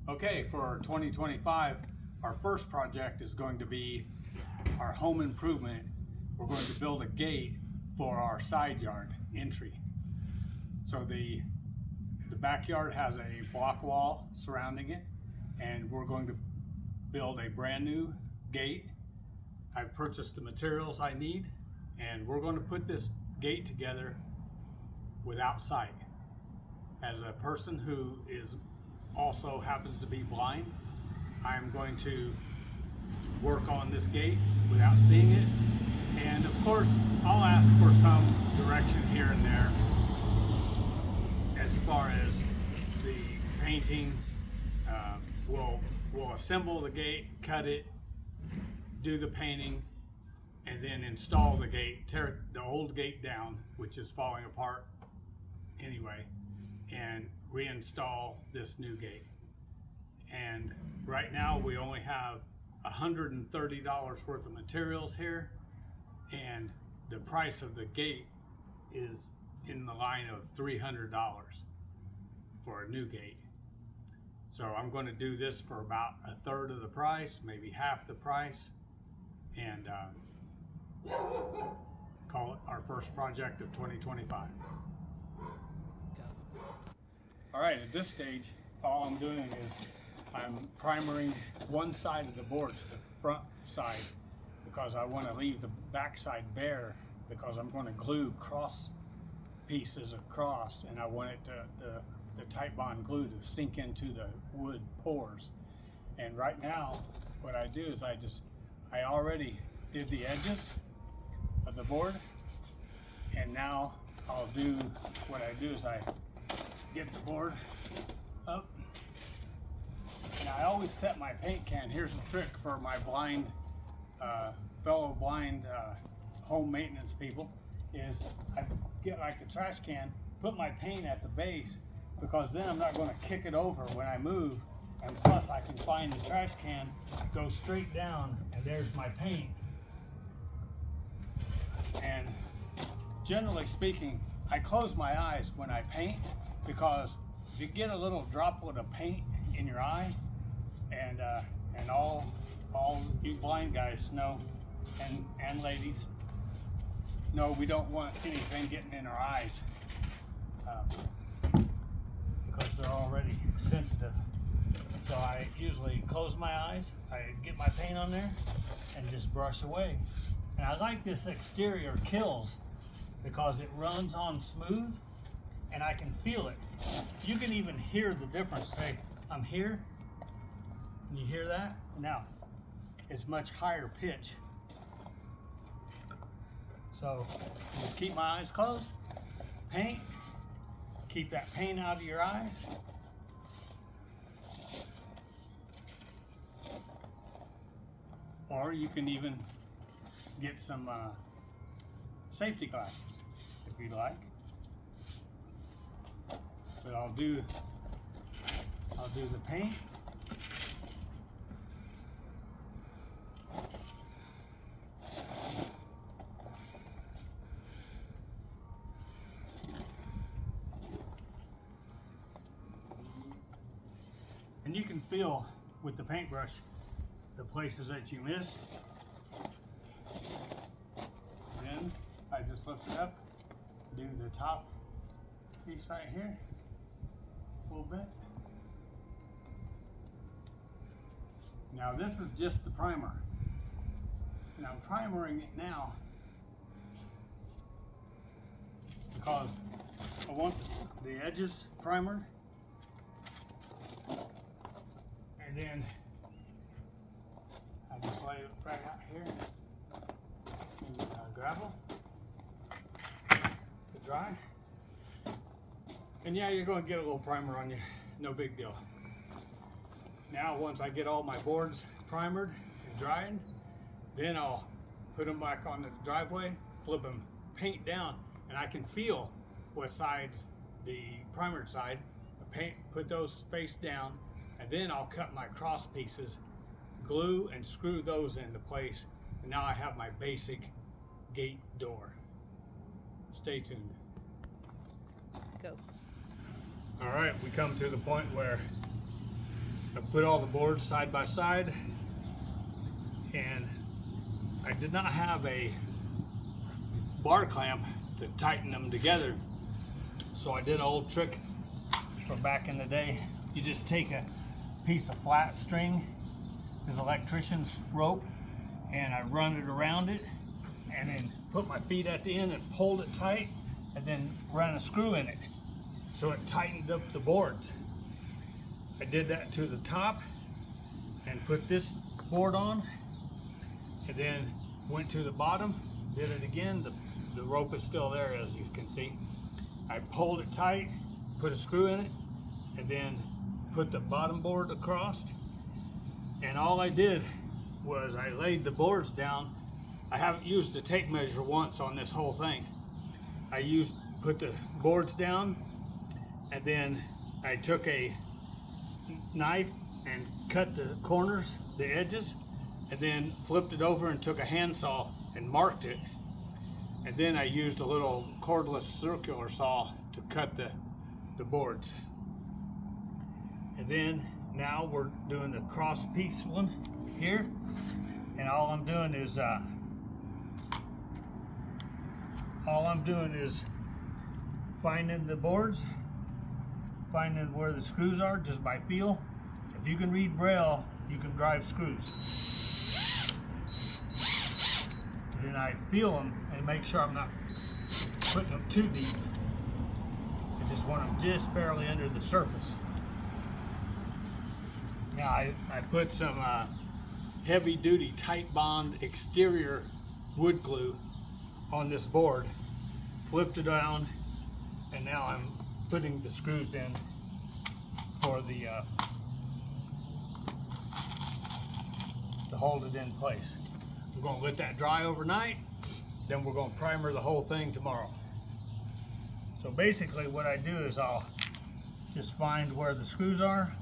Okay, for 2025, our first project is going to be our home improvement. We're going to build a gate for our side yard entry. So the backyard has a block wall surrounding it, and we're going to build a brand new gate. I've purchased the materials I need, and we're going to put this gate together without sight. As a person who also happens to be blind, I'm going to work on this gate without seeing it. And of course, I'll ask for some direction here and there as far as the painting. We'll assemble the gate, cut it, do the painting, and then install the gate, tear the old gate down, which is falling apart anyway, and reinstall this new gate. And right now we only have $130 worth of materials here, and the price of the gate is in the line of $300 for a new gate. So I'm going to do this for about a third of the price, maybe half the price, and call it our first project of 2025. All right, at this stage, all I'm doing is I'm primering one side of the boards, the front side, because I want to leave the back side bare, because I'm going to glue cross pieces across, and I want it to, the tight bond glue to sink into the wood pores. And right now, what I do is I already did the edges of the board, and now I'll do, what I do is I get the board up, and I always set my paint can. Here's a trick for my blind, fellow blind home maintenance people, is I get like a trash can, put my paint at the base, because then I'm not going to kick it over when I move, and plus I can find the trash can, go straight down, and there's my paint. And generally speaking, I close my eyes when I paint, because if you get a little droplet of paint in your eye, and all you blind guys know, and ladies know, we don't want anything getting in our eyes, because they're already sensitive. So I usually close my eyes, I get my paint on there, and just brush away. And I like this exterior Kills because it runs on smooth, and I can feel it. You can even hear the difference. Say, I'm here, and you hear that? Now, it's much higher pitch. So, just keep my eyes closed, paint, keep that paint out of your eyes. Or you can even get some safety glasses if you'd like. But I'll do the paint. And you can feel with the paintbrush the places that you missed. Then I just lift it up, do the top piece right here a little bit. Now this is just the primer, and I'm primering it now because I want the edges primered, and then I just lay it right out here in gravel to dry. And yeah, you're going to get a little primer on you, no big deal. Now, once I get all my boards primered and dried, then I'll put them back on the driveway, flip them paint down, and I can feel what sides, the primered side, put those face down, and then I'll cut my cross pieces, glue and screw those into place, and now I have my basic gate door. Stay tuned. Go. All right, we come to the point where I put all the boards side by side, and I did not have a bar clamp to tighten them together. So I did an old trick from back in the day. You just take a piece of flat string, this electrician's rope, and I run it around it, and then put my feet at the end and pulled it tight, and then run a screw in it. So it tightened up the boards. I did that to the top and put this board on, and then went to the bottom, did it again. The rope is still there, as you can see. I pulled it tight, put a screw in it, and then put the bottom board across. And all I did was I laid the boards down. I haven't used a tape measure once on this whole thing. Put the boards down, and then I took a knife and cut the corners, the edges, and then flipped it over and took a handsaw and marked it. And then I used a little cordless circular saw to cut the boards. And then now we're doing the cross piece one here. And all I'm doing is finding the boards, finding where the screws are just by feel. If you can read Braille, you can drive screws. And then I feel them and make sure I'm not putting them too deep. I just want them just barely under the surface. Now I put some heavy duty tight bond exterior wood glue on this board, flipped it down, and now I'm putting the screws in for to hold it in place. We're going to let that dry overnight, then we're going to primer the whole thing tomorrow. So basically what I do is I'll just find where the screws are,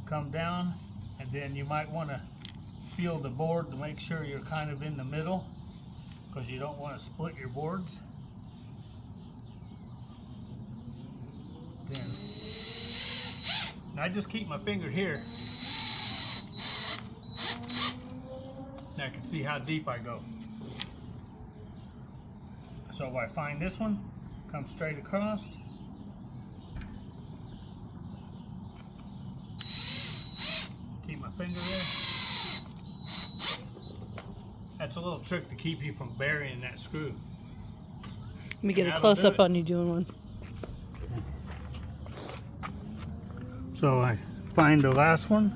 come down, and then you might want to feel the board to make sure you're kind of in the middle, because you don't want to split your boards. Then, and I just keep my finger here, and I can see how deep I go. So if I find this one, come straight across. Keep my finger there. That's a little trick to keep you from burying that screw. Let me get a close-up on you doing one. So I find the last one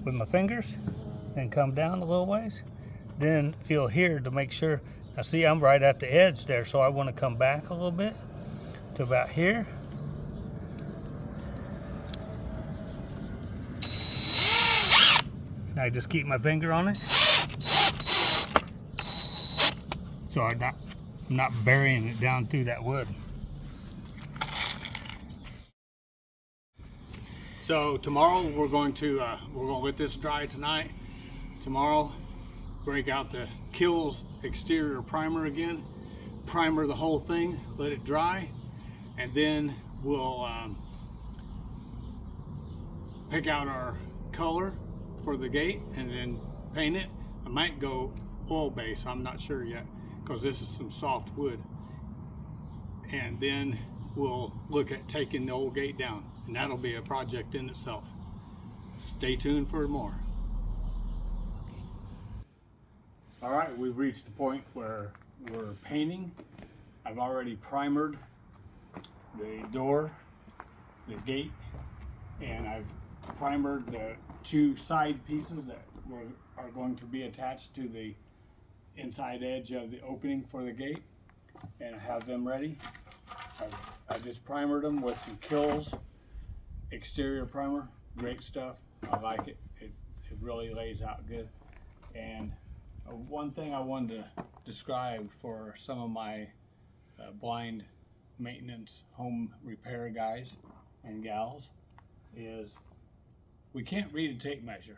with my fingers and come down a little ways. Then feel here to make sure. Now see, I'm right at the edge there, so I want to come back a little bit to about here. And I just keep my finger on it, so I'm not burying it down through that wood. So tomorrow we're going to let this dry tonight. Tomorrow, break out the Knowles exterior primer again, primer the whole thing, let it dry, and then we'll pick out our color for the gate and then paint it. I might go oil base, I'm not sure yet, because this is some soft wood. And then we'll look at taking the old gate down, and that'll be a project in itself. Stay tuned for more. All right, we've reached the point where we're painting. I've already primered the door, the gate, and I've primered the two side pieces that are going to be attached to the inside edge of the opening for the gate, and I have them ready. I just primered them with some Knowles exterior primer. Great stuff. I like it. It really lays out good. And one thing I wanted to describe for some of my blind maintenance home repair guys and gals is we can't read a tape measure.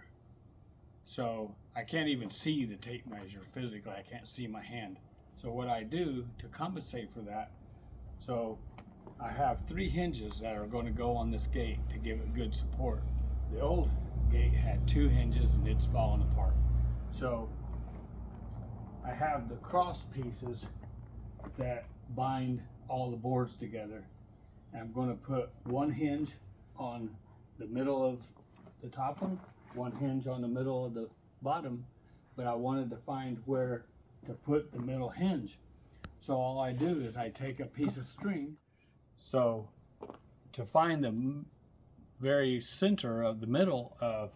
So I can't even see the tape measure physically. I can't see my hand. So what I do to compensate for that, so I have 3 hinges that are going to go on this gate to give it good support. the old gate had 2 hinges and it's fallen apart. So I have the cross pieces that bind all the boards together. And I'm going to put 1 hinge on the middle of the top one hinge on the middle of the bottom, but I wanted to find where to put the middle hinge. So all I do is I take a piece of string. So to find the very center of the middle of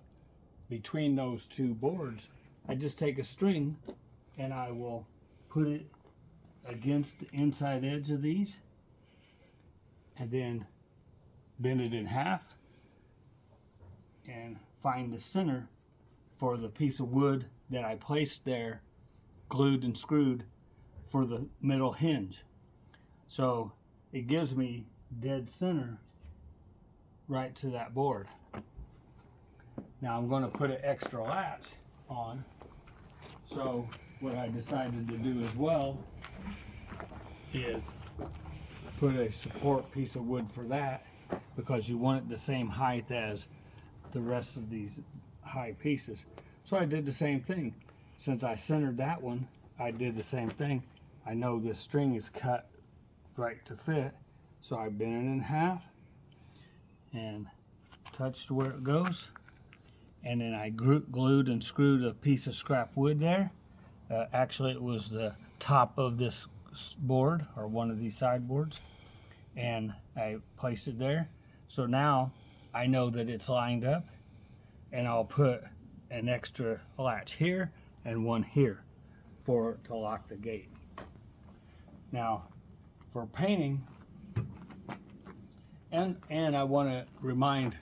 between those 2 boards, I just take a string and I will put it against the inside edge of these and then bend it in half and find the center for the piece of wood that I placed there, glued and screwed, for the middle hinge. So it gives me dead center right to that board. Now I'm going to put an extra latch on. So what I decided to do as well is put a support piece of wood for that, because you want it the same height as the rest of these high pieces. So I did the same thing. Since I centered that one, I did the same thing. I know this string is cut right to fit, so I bent it in half and touched where it goes, and then I glued and screwed a piece of scrap wood there. Actually, it was the top of this board, or one of these sideboards, and I placed it there. So now I know that it's lined up, and I'll put an extra latch here and one here to lock the gate. Now for painting, and I want to remind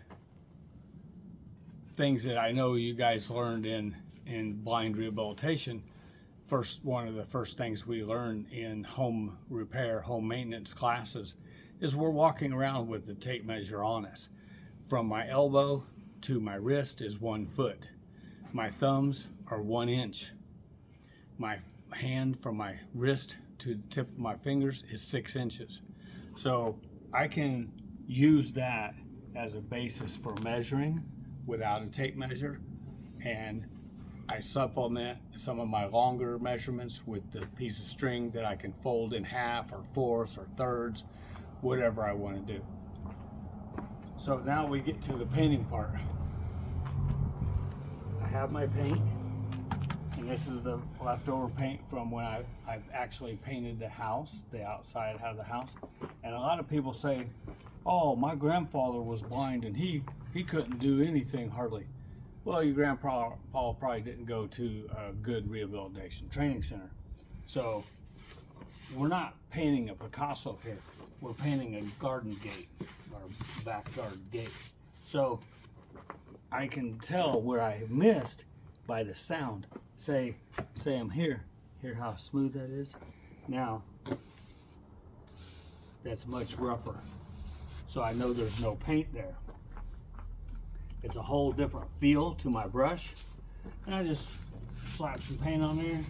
things that I know you guys learned in blind rehabilitation. One of the first things we learn in home repair, home maintenance classes is we're walking around with the tape measure on us. From my elbow to my wrist is 1 foot. My thumbs are 1 inch. My hand from my wrist to the tip of my fingers is 6 inches. So I can use that as a basis for measuring without a tape measure, and I supplement some of my longer measurements with the piece of string that I can fold in half or fourths or thirds, whatever I want to do. So now we get to the painting part. I have my paint, and this is the leftover paint from when I've actually painted the house, the outside of the house. And a lot of people say, oh, my grandfather was blind and he couldn't do anything hardly. Well, your grandpa probably didn't go to a good rehabilitation training center. So we're not painting a Picasso here. We're painting a garden gate, or backyard gate. So I can tell where I missed by the sound. Say I'm here. Hear how smooth that is? Now, that's much rougher. So I know there's no paint there. It's a whole different feel to my brush. And I just slap some paint on there,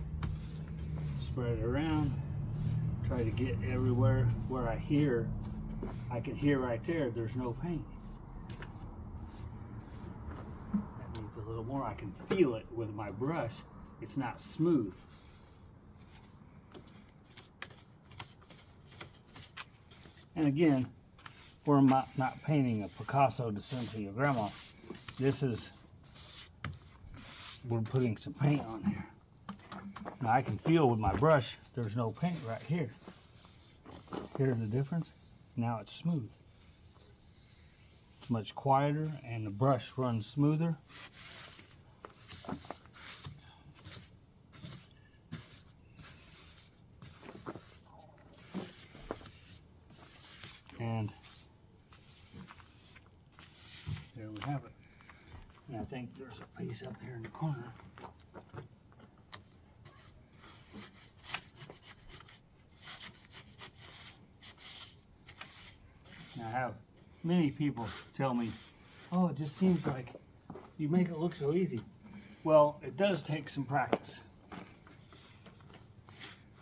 spread it around, try to get everywhere where I can hear right there, there's no paint. That needs a little more. I can feel it with my brush. It's not smooth. And again, we're not painting a Picasso to send to your grandma. We're putting some paint on here. Now I can feel with my brush, there's no paint right here. Hear the difference? Now it's smooth. It's much quieter and the brush runs smoother. And there we have it. And I think there's a piece up here in the corner. And I have many people tell me, oh, it just seems like you make it look so easy. Well, it does take some practice.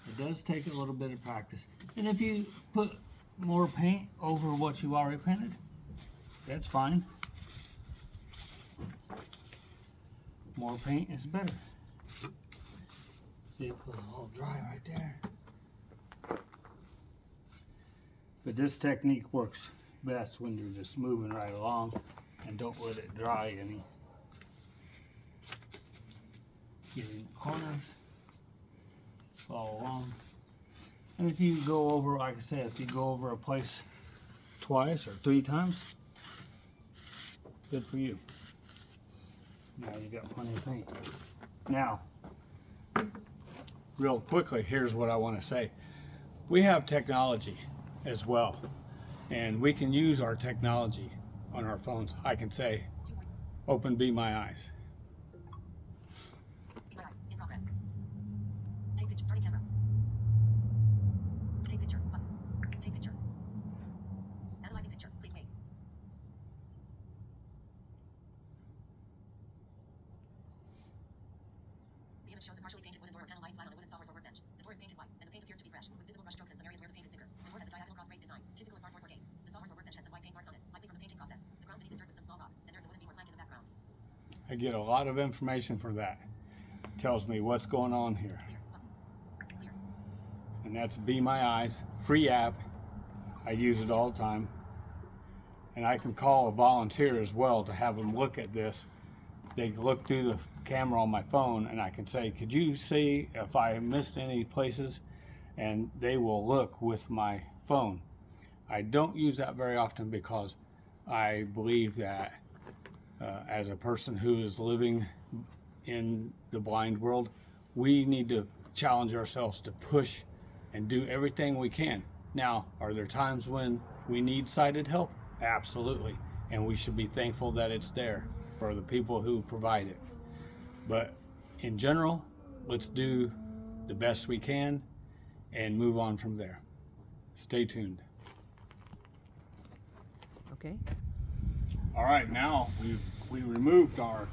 It does take a little bit of practice. And if you put more paint over what you already painted, that's fine. More paint is better. Vehicle's all dry right there. But this technique works best when you're just moving right along and don't let it dry any. Get in the corners, follow along. And if you go over, like I said, if you go over a place twice or 3 times, good for you. Now you got plenty of paint. Now, Real quickly, here's what I want to say. We have technology as well, and we can use our technology on our phones. I can say, open Be My Eyes. In progress. Take picture. Starting camera. Take picture. Button. Take picture. Analyzing picture. Please wait. The image shows a partially painted wooden door or panel lying flat on a wooden sawhorse or workbench. The door is painted white, and the paint appears to be fresh, with visible brush strokes in some areas where the paint is thicker. The door has a diagonal cross-braced design, typical of barn doors or gates. The sawhorse or workbench has some white paint marks on it, likely from the painting process. The ground beneath is dirt with some small rocks, and there is a wooden beam or plank in the background. I get a lot of information for that. Tells me what's going on here. Clear. Button. Clear. And that's Be My Eyes, free app. I use it all the time. And I can call a volunteer as well to have them look at this. They look through the camera on my phone and I can say, could you see if I missed any places? And they will look with my phone. I don't use that very often because I believe that as a person who is living in the blind world, we need to challenge ourselves to push and do everything we can. Now, are there times when we need sighted help? Absolutely. And we should be thankful that it's there for the people who provide it. But in general, let's do the best we can and move on from there. Stay tuned. Okay. All right, now we removed our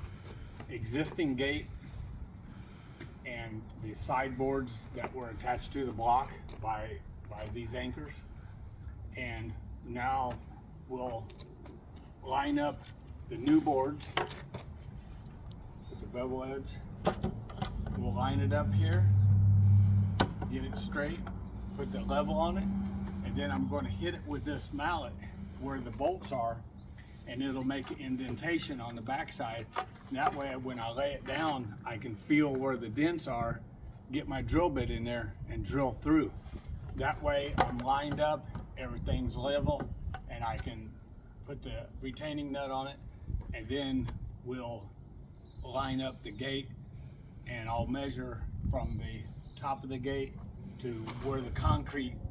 existing gate and the sideboards that were attached to the block by these anchors, and now we'll line up the new boards with the bevel edge. We'll line it up here, get it straight, put the level on it, and then I'm going to hit it with this mallet where the bolts are, and it'll make an indentation on the backside. That way when I lay it down, I can feel where the dents are, get my drill bit in there and drill through. That way I'm lined up, everything's level, and I can put the retaining nut on it, and then we'll line up the gate, and I'll measure from the top of the gate to where the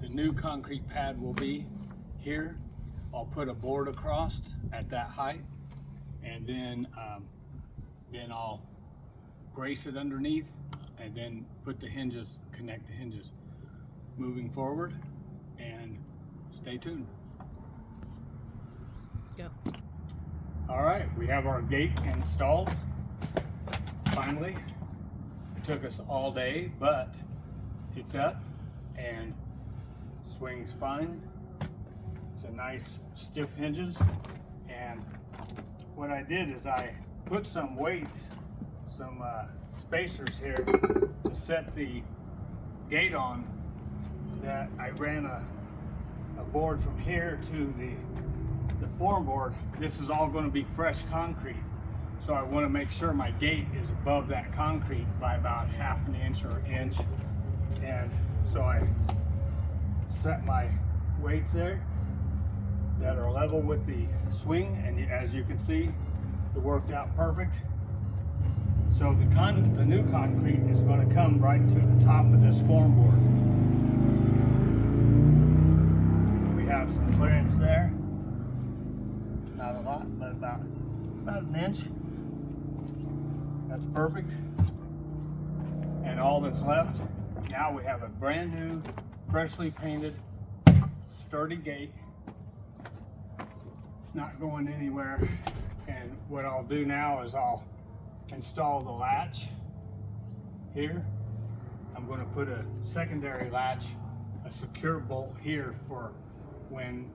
new concrete pad will be here. I'll put a board across at that height, and then I'll brace it underneath, and then put the hinges, connect the hinges. Moving forward, and stay tuned. Go. All right, we have our gate installed. Finally, it took us all day, but it's up and swings fine. It's a nice stiff hinges, and what I did is I put some weights, some spacers here to set the gate on. That I ran a board from here to the form board. This is all going to be fresh concrete, so I want to make sure my gate is above that concrete by about ½ an inch or inch, and so I set my weights there that are level with the swing, and as you can see, it worked out perfect. So the new concrete is going to come right to the top of this form board. We have some clearance there, not a lot, but about an inch. That's perfect. And all that's left, now we have a brand new, freshly painted, sturdy gate. It's not going anywhere. And what I'll do now is I'll install the latch here. I'm going to put a secondary latch, a secure bolt here for when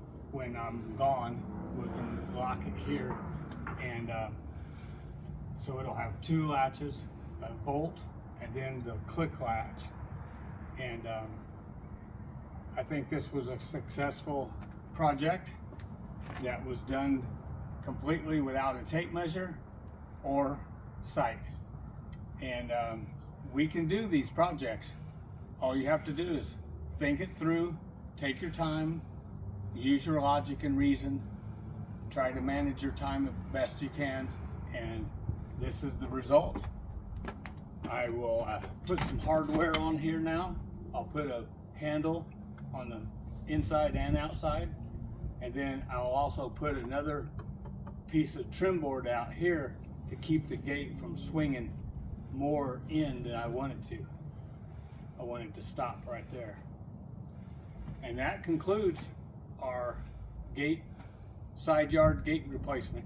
I'm gone. We can lock it here, and So it'll have 2 latches, a bolt, and then the click latch. And I think this was a successful project that was done completely without a tape measure or sight. And we can do these projects. All you have to do is think it through, take your time, use your logic and reason, try to manage your time the best you can, and this is the result. I will put some hardware on here now. I'll put a handle on the inside and outside, and then I'll also put another piece of trim board out here to keep the gate from swinging more in than I want it to. I want it to stop right there. And that concludes our side yard gate replacement.